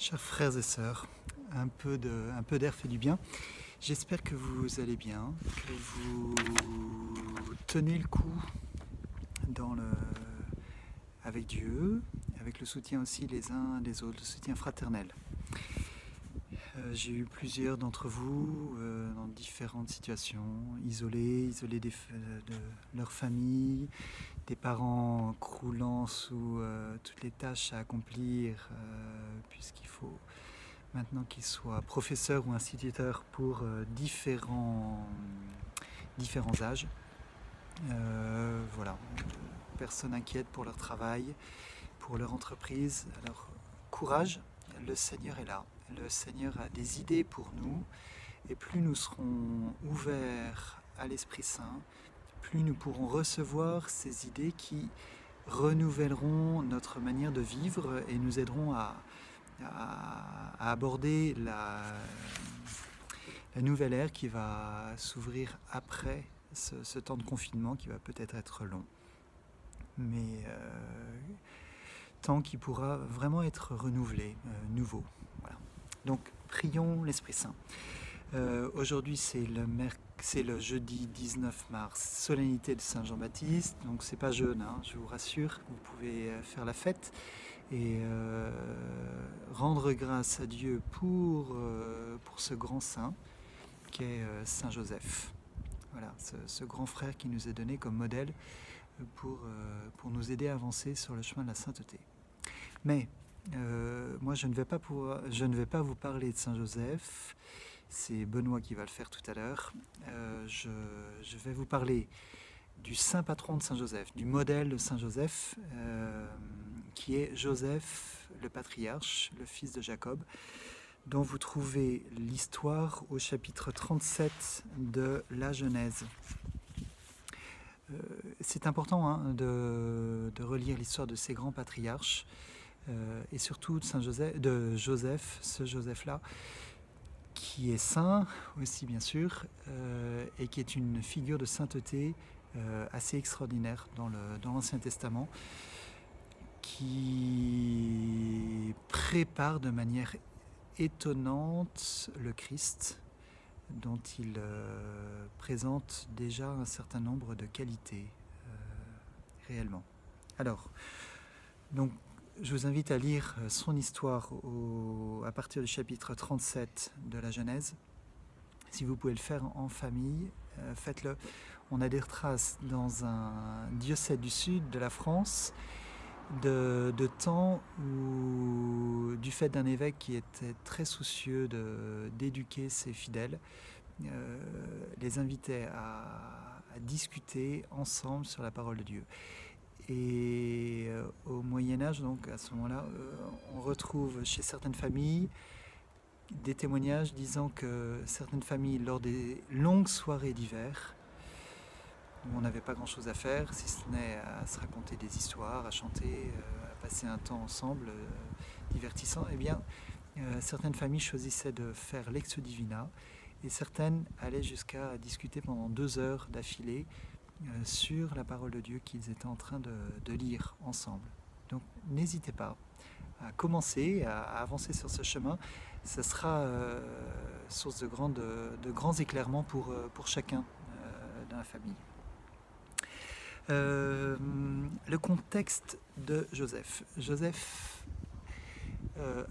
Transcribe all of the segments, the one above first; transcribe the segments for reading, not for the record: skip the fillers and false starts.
Chers frères et sœurs, un peu d'air fait du bien. J'espère que vous allez bien, que vous tenez le coup avec Dieu, avec le soutien aussi les uns des autres, le soutien fraternel. J'ai eu plusieurs d'entre vous dans différentes situations, isolés de leur famille, des parents croulant sous toutes les tâches à accomplir, puisqu'il faut maintenant qu'ils soient professeurs ou instituteurs pour différents âges. Voilà, personne inquiète pour leur travail, pour leur entreprise. Alors, courage, le Seigneur est là. Le Seigneur a des idées pour nous, et plus nous serons ouverts à l'Esprit Saint, plus nous pourrons recevoir ces idées qui renouvelleront notre manière de vivre et nous aideront à aborder la nouvelle ère qui va s'ouvrir après ce temps de confinement qui va peut-être être long. Mais temps qui pourra vraiment être renouvelé, nouveau. Voilà. Donc prions l'Esprit Saint. Aujourd'hui c'est le jeudi 19 mars, solennité de Saint Jean-Baptiste, donc c'est pas jeune, hein, je vous rassure, vous pouvez faire la fête et rendre grâce à Dieu pour ce grand saint qu'est Saint Joseph. Voilà, ce grand frère qui nous est donné comme modèle pour nous aider à avancer sur le chemin de la sainteté. Mais moi je ne vais pas vous parler de Saint Joseph, c'est Benoît qui va le faire tout à l'heure. Je vais vous parler du saint patron de Saint Joseph, du modèle de Saint Joseph, qui est Joseph le patriarche, le fils de Jacob, dont vous trouvez l'histoire au chapitre 37 de la Genèse. C'est important hein, de relire l'histoire de ces grands patriarches, et surtout de Joseph, ce Joseph-là, qui est saint aussi bien sûr, et qui est une figure de sainteté assez extraordinaire dans l'Ancien Testament, qui prépare de manière étonnante le Christ, dont il présente déjà un certain nombre de qualités réellement. Alors, donc, je vous invite à lire son histoire à partir du chapitre 37 de la Genèse. Si vous pouvez le faire en famille, faites-le. On a des traces dans un diocèse du sud de la France de temps où, du fait d'un évêque qui était très soucieux d'éduquer ses fidèles, les invitait à discuter ensemble sur la parole de Dieu. Et au Moyen-Âge, donc à ce moment-là, on retrouve chez certaines familles des témoignages disant que certaines familles, lors des longues soirées d'hiver, où on n'avait pas grand-chose à faire, si ce n'est à se raconter des histoires, à chanter, à passer un temps ensemble divertissant, eh bien, certaines familles choisissaient de faire Lectio Divina, et certaines allaient jusqu'à discuter pendant 2 heures d'affilée sur la parole de Dieu qu'ils étaient en train de lire ensemble. Donc n'hésitez pas à commencer, à avancer sur ce chemin. Ça sera source de grands éclairements pour chacun dans la famille. Le contexte de Joseph. Joseph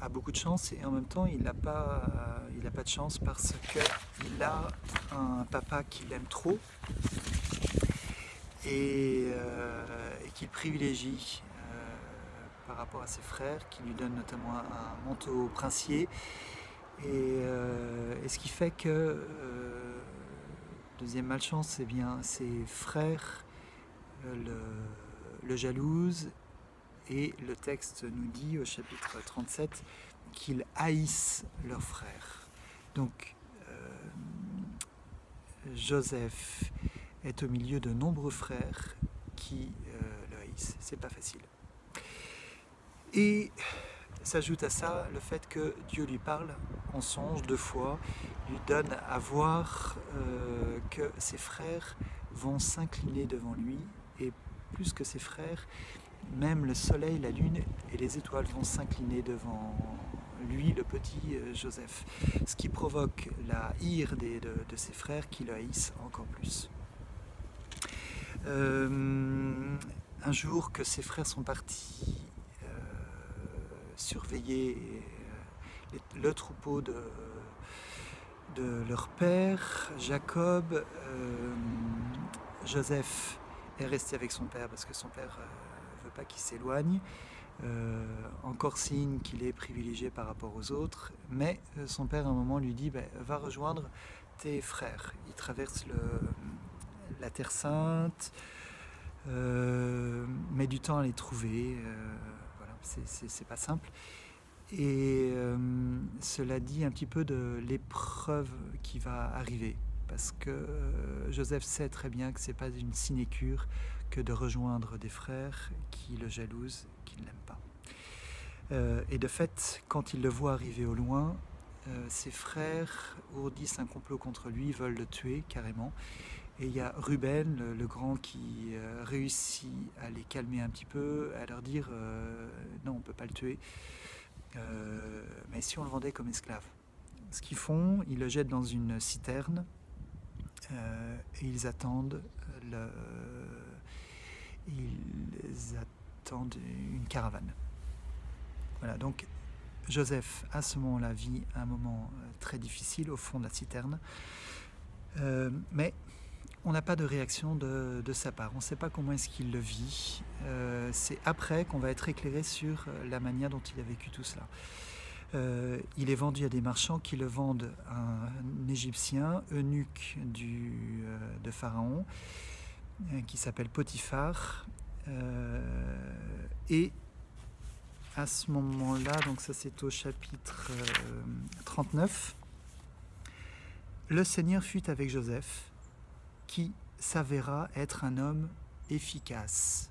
a beaucoup de chance et en même temps il n'a pas de chance parce qu'il a un papa qui l'aime trop et qu'il privilégie par rapport à ses frères, qui lui donne notamment un manteau princier, et ce qui fait que deuxième malchance, eh bien ses frères le jalousent, et le texte nous dit au chapitre 37 qu'ils haïssent leurs frères. Donc Joseph est au milieu de nombreux frères qui le haïssent. C'est pas facile. Et s'ajoute à ça le fait que Dieu lui parle en songe 2 fois, lui donne à voir que ses frères vont s'incliner devant lui, et plus que ses frères, même le soleil, la lune et les étoiles vont s'incliner devant lui le petit Joseph, ce qui provoque la ire de ses frères qui le haïssent encore plus. Un jour que ses frères sont partis surveiller le troupeau de leur père, Jacob, Joseph est resté avec son père parce que son père ne veut pas qu'il s'éloigne. Encore signe qu'il est privilégié par rapport aux autres, mais son père à un moment lui dit va rejoindre tes frères. Il traverse la Terre Sainte, met du temps à les trouver, voilà, c'est pas simple. Et cela dit un petit peu de l'épreuve qui va arriver, parce que Joseph sait très bien que c'est pas une sinécure que de rejoindre des frères qui le jalousent, qui ne l'aiment pas. Et de fait, quand il le voit arriver au loin, ses frères ourdissent un complot contre lui, veulent le tuer carrément. Et il y a Ruben, le grand, qui réussit à les calmer un petit peu, à leur dire non, on ne peut pas le tuer, mais si on le vendait comme esclave. Ce qu'ils font, ils le jettent dans une citerne et ils attendent une caravane. Voilà, donc Joseph, à ce moment-là, vit un moment très difficile au fond de la citerne, mais on n'a pas de réaction de sa part. On ne sait pas comment est-ce qu'il le vit. C'est après qu'on va être éclairé sur la manière dont il a vécu tout cela. Il est vendu à des marchands qui le vendent à un Égyptien, eunuque de Pharaon, qui s'appelle Potiphar. Et à ce moment-là, donc ça c'est au chapitre 39, le Seigneur fut avec Joseph, qui s'avéra être un homme efficace,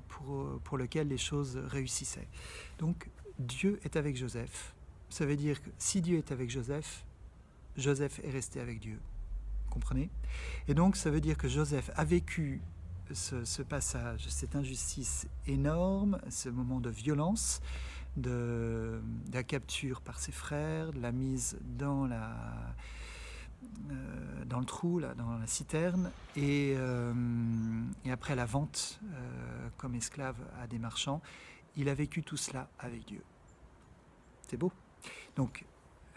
pour lequel les choses réussissaient. Donc Dieu est avec Joseph. Ça veut dire que si Dieu est avec Joseph, Joseph est resté avec Dieu. Vous comprenez? Et donc ça veut dire que Joseph a vécu ce passage, cette injustice énorme, ce moment de violence, de la capture par ses frères, de la mise dans le trou, là, dans la citerne, et après la vente comme esclave à des marchands. Il a vécu tout cela avec Dieu. C'est beau. Donc,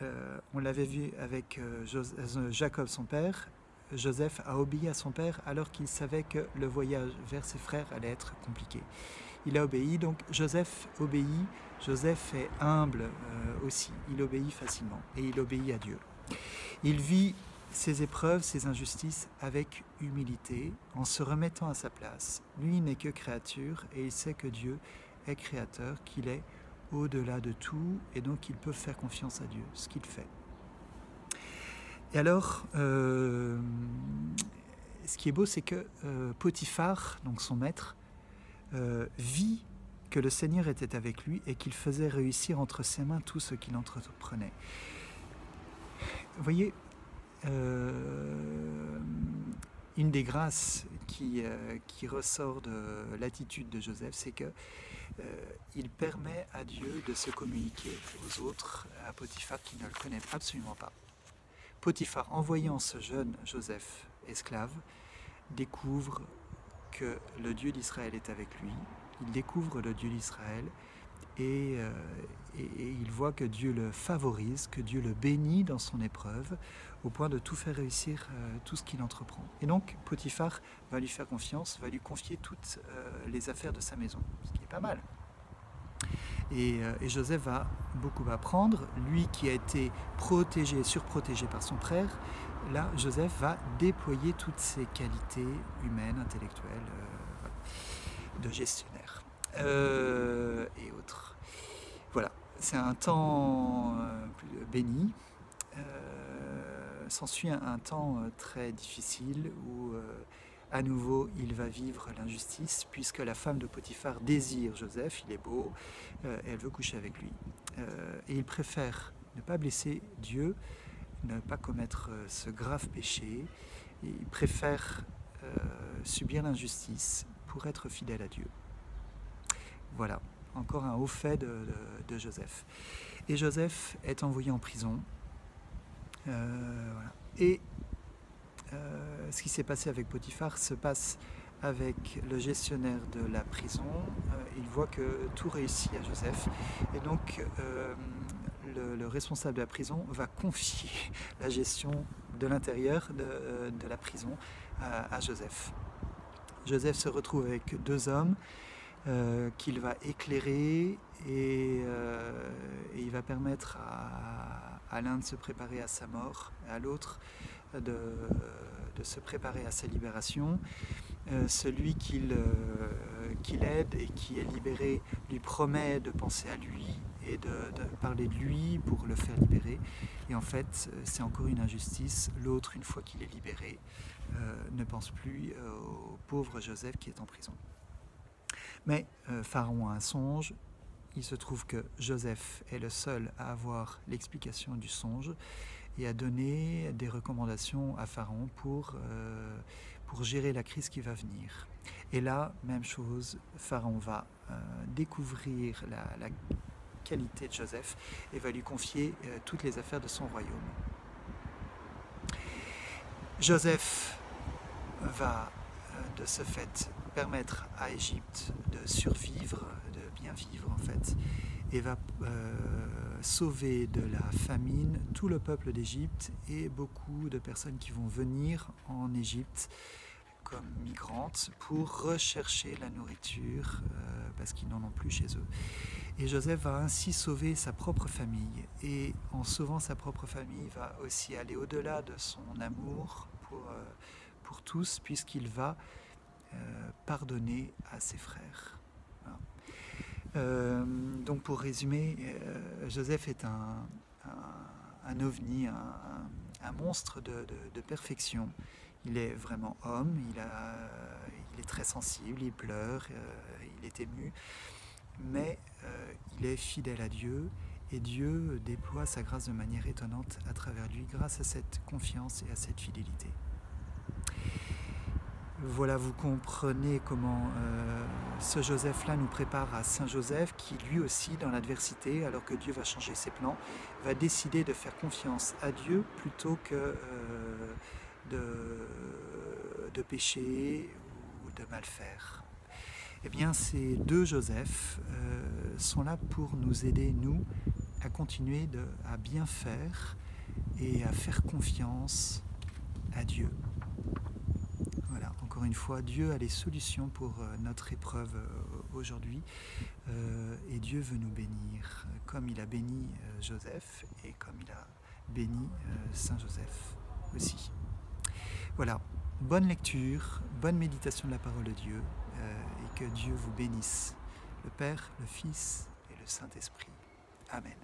on l'avait vu avec Jacob, son père. Joseph a obéi à son père alors qu'il savait que le voyage vers ses frères allait être compliqué. Il a obéi, donc Joseph obéit. Joseph est humble aussi. Il obéit facilement et il obéit à Dieu. Il vit ses épreuves, ses injustices avec humilité, en se remettant à sa place. Lui n'est que créature et il sait que Dieu est créateur, qu'il est au-delà de tout et donc il peut faire confiance à Dieu, ce qu'il fait. Et alors, ce qui est beau, c'est que Potiphar, donc son maître, vit que le Seigneur était avec lui et qu'il faisait réussir entre ses mains tout ce qu'il entreprenait. Vous voyez, une des grâces qui ressort de l'attitude de Joseph, c'est que il permet à Dieu de se communiquer aux autres, à Potiphar qui ne le connaît absolument pas. Potiphar, en voyant ce jeune Joseph, esclave, découvre que le Dieu d'Israël est avec lui. Il découvre le Dieu d'Israël et il voit que Dieu le favorise, que Dieu le bénit dans son épreuve, au point de tout faire réussir tout ce qu'il entreprend. Et donc Potiphar va lui faire confiance, va lui confier toutes les affaires de sa maison, ce qui est pas mal. Et Joseph va beaucoup apprendre, lui qui a été protégé, surprotégé par son frère. Là, Joseph va déployer toutes ses qualités humaines, intellectuelles, de gestionnaire et autres. Voilà, c'est un temps béni. S'ensuit un temps très difficile où à nouveau il va vivre l'injustice puisque la femme de Potiphar désire Joseph, il est beau, et elle veut coucher avec lui. Et il préfère ne pas blesser Dieu, ne pas commettre ce grave péché, et il préfère subir l'injustice pour être fidèle à Dieu. Voilà, encore un haut fait de Joseph. Et Joseph est envoyé en prison. Voilà. Et ce qui s'est passé avec Potiphar se passe avec le gestionnaire de la prison. Il voit que tout réussit à Joseph. Et donc, le responsable de la prison va confier la gestion de l'intérieur de la prison à Joseph. Joseph se retrouve avec 2 hommes qu'il va éclairer et il va permettre à l'un de se préparer à sa mort, à l'autre de se préparer à sa libération. Celui qu'il aide et qui est libéré lui promet de penser à lui et de parler de lui pour le faire libérer. Et en fait, c'est encore une injustice. L'autre, une fois qu'il est libéré, ne pense plus au pauvre Joseph qui est en prison. Mais Pharaon a un songe. Il se trouve que Joseph est le seul à avoir l'explication du songe et à donner des recommandations à Pharaon pour gérer la crise qui va venir. Et là, même chose, Pharaon va découvrir la qualité de Joseph et va lui confier toutes les affaires de son royaume. Joseph va de ce fait permettre à Égypte de survivre, de bien vivre en fait, et va sauver de la famine tout le peuple d'Égypte et beaucoup de personnes qui vont venir en Égypte comme migrantes pour rechercher la nourriture parce qu'ils n'en ont plus chez eux. Et Joseph va ainsi sauver sa propre famille. Et en sauvant sa propre famille, il va aussi aller au-delà de son amour pour tous, puisqu'il va pardonner à ses frères. Voilà. Donc pour résumer, Joseph est un ovni, un monstre de perfection. Il est vraiment homme, il est très sensible, il pleure, il est ému, mais il est fidèle à Dieu et Dieu déploie sa grâce de manière étonnante à travers lui grâce à cette confiance et à cette fidélité. Voilà, vous comprenez comment ce Joseph-là nous prépare à Saint Joseph qui lui aussi, dans l'adversité, alors que Dieu va changer ses plans, va décider de faire confiance à Dieu plutôt que de pécher ou de mal faire. Eh bien, ces 2 Joseph sont là pour nous aider, nous, à continuer à bien faire et à faire confiance à Dieu. Voilà, encore une fois, Dieu a les solutions pour notre épreuve aujourd'hui et Dieu veut nous bénir, comme il a béni Joseph et comme il a béni Saint Joseph aussi. Voilà, bonne lecture, bonne méditation de la parole de Dieu et que Dieu vous bénisse, le Père, le Fils et le Saint-Esprit. Amen.